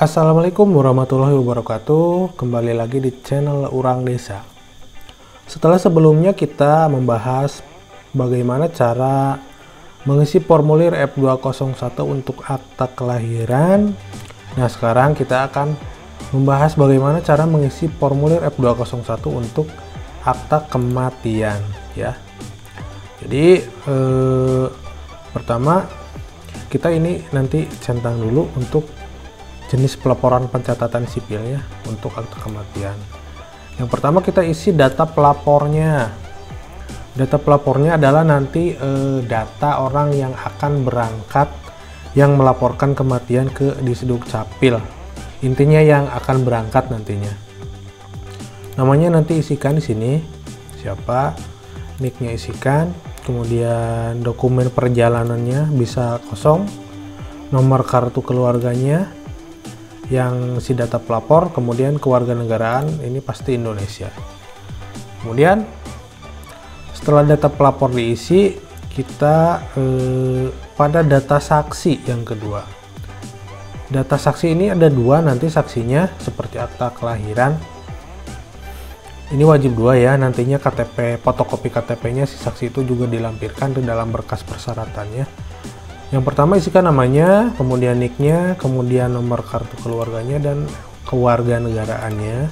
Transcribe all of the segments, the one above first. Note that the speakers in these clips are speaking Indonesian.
Assalamualaikum warahmatullahi wabarakatuh. Kembali lagi di channel Urang Desa. Setelah sebelumnya kita membahas bagaimana cara mengisi formulir F201 untuk akta kelahiran. Nah, sekarang kita akan membahas bagaimana cara mengisi formulir F201 untuk akta kematian ya. Jadi pertama kita ini nanti centang dulu untuk jenis pelaporan pencatatan sipil ya untuk akta kematian. Yang pertama kita isi data pelapornya. Data pelapornya adalah nanti data orang yang akan berangkat yang melaporkan kematian ke Disduk Capil. Intinya yang akan berangkat nantinya. Namanya nanti isikan di sini. Siapa? Nicknya isikan. Kemudian dokumen perjalanannya bisa kosong. Nomor kartu keluarganya yang si data pelapor, kemudian kewarganegaraan ini pasti Indonesia. Kemudian setelah data pelapor diisi, kita pada data saksi yang kedua. Data saksi ini ada dua nanti saksinya seperti akta kelahiran. Ini wajib dua ya, nantinya KTP, fotokopi KTP-nya si saksi itu juga dilampirkan di dalam berkas persyaratannya. Yang pertama isikan namanya, kemudian nicknya, kemudian nomor kartu keluarganya dan kewarganegaraannya.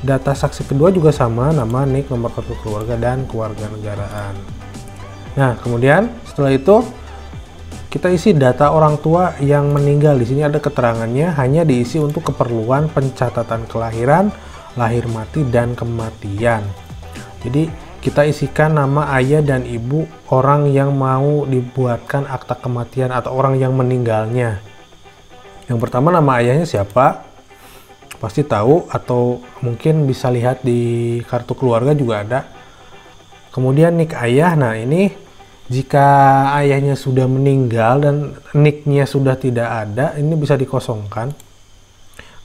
Data saksi kedua juga sama, nama, nick, nomor kartu keluarga dan kewarganegaraan. Nah, kemudian setelah itu kita isi data orang tua yang meninggal. Di sini ada keterangannya, hanya diisi untuk keperluan pencatatan kelahiran, lahir mati dan kematian. Jadi kita isikan nama ayah dan ibu orang yang mau dibuatkan akta kematian atau orang yang meninggalnya. Yang pertama nama ayahnya siapa? Pasti tahu atau mungkin bisa lihat di kartu keluarga juga ada. Kemudian nick ayah. Nah, ini jika ayahnya sudah meninggal dan nicknya sudah tidak ada, ini bisa dikosongkan.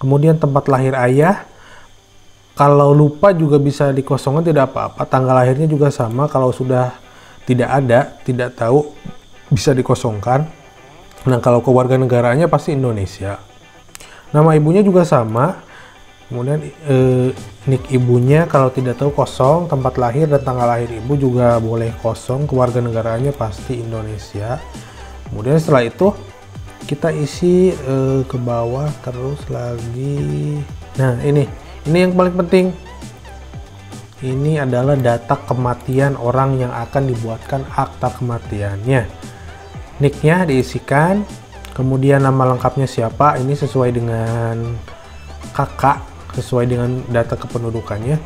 Kemudian tempat lahir ayah. Kalau lupa juga bisa dikosongkan, tidak apa-apa. Tanggal lahirnya juga sama, kalau sudah tidak ada, tidak tahu, bisa dikosongkan. Nah, kalau kewarganegaraannya pasti Indonesia. Nama ibunya juga sama. Kemudian nick ibunya kalau tidak tahu kosong, tempat lahir dan tanggal lahir ibu juga boleh kosong, kewarganegaraannya pasti Indonesia. Kemudian setelah itu kita isi ke bawah terus lagi. Nah, ini yang paling penting. Ini adalah data kematian orang yang akan dibuatkan akta kematiannya. Nicknya diisikan, kemudian nama lengkapnya siapa, ini sesuai dengan kakak, sesuai dengan data kependudukannya.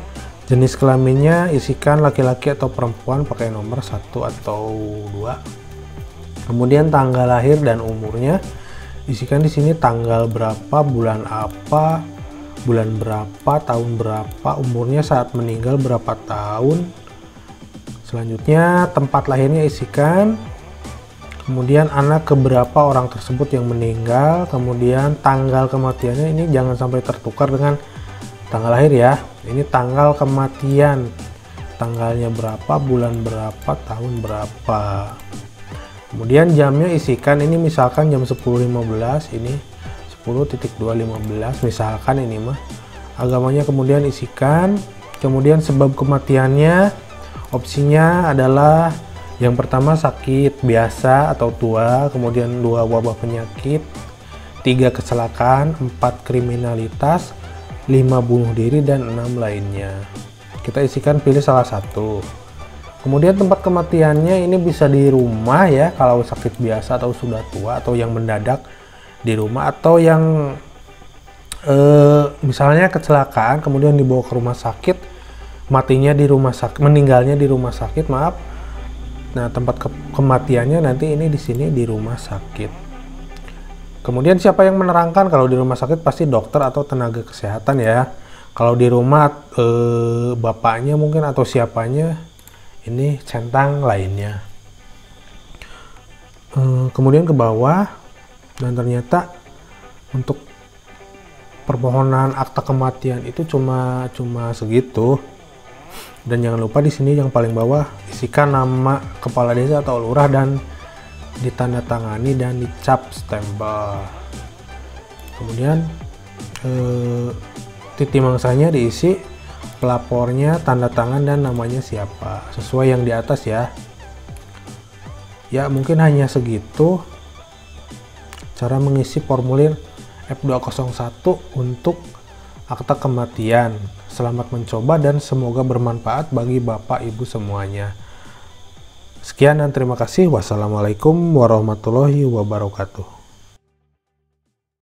Jenis kelaminnya isikan laki-laki atau perempuan pakai nomor 1 atau 2. Kemudian tanggal lahir dan umurnya isikan di sini tanggal berapa, bulan apa, bulan berapa, tahun berapa, umurnya saat meninggal berapa tahun. Selanjutnya tempat lahirnya isikan, kemudian anak keberapa orang tersebut yang meninggal, kemudian tanggal kematiannya ini jangan sampai tertukar dengan tanggal lahir ya. Ini tanggal kematian, tanggalnya berapa, bulan berapa, tahun berapa. Kemudian jamnya isikan, ini misalkan jam 10.15, ini 10.215 misalkan ini mah. Agamanya kemudian isikan, kemudian sebab kematiannya opsinya adalah yang pertama sakit biasa atau tua, kemudian 2 wabah penyakit, 3 kecelakaan, 4 kriminalitas, 5 bunuh diri dan 6 lainnya. Kita isikan pilih salah satu. Kemudian tempat kematiannya ini bisa di rumah ya kalau sakit biasa atau sudah tua atau yang mendadak di rumah, atau yang misalnya kecelakaan kemudian dibawa ke rumah sakit, matinya di rumah sakit, meninggalnya di rumah sakit, maaf. Nah, tempat kematiannya nanti ini di sini di rumah sakit. Kemudian siapa yang menerangkan? Kalau di rumah sakit pasti dokter atau tenaga kesehatan ya. Kalau di rumah bapaknya mungkin atau siapanya, ini centang lainnya. Kemudian ke bawah. Dan ternyata untuk permohonan akta kematian itu cuma segitu. Dan jangan lupa di sini yang paling bawah isikan nama kepala desa atau lurah dan ditandatangani dan dicap stempel. Kemudian titi mangsanya diisi, pelapornya, tanda tangan, dan namanya siapa, sesuai yang di atas ya. Ya, mungkin hanya segitu cara mengisi formulir F201 untuk akta kematian. Selamat mencoba dan semoga bermanfaat bagi Bapak Ibu semuanya. Sekian dan terima kasih. Wassalamualaikum warahmatullahi wabarakatuh.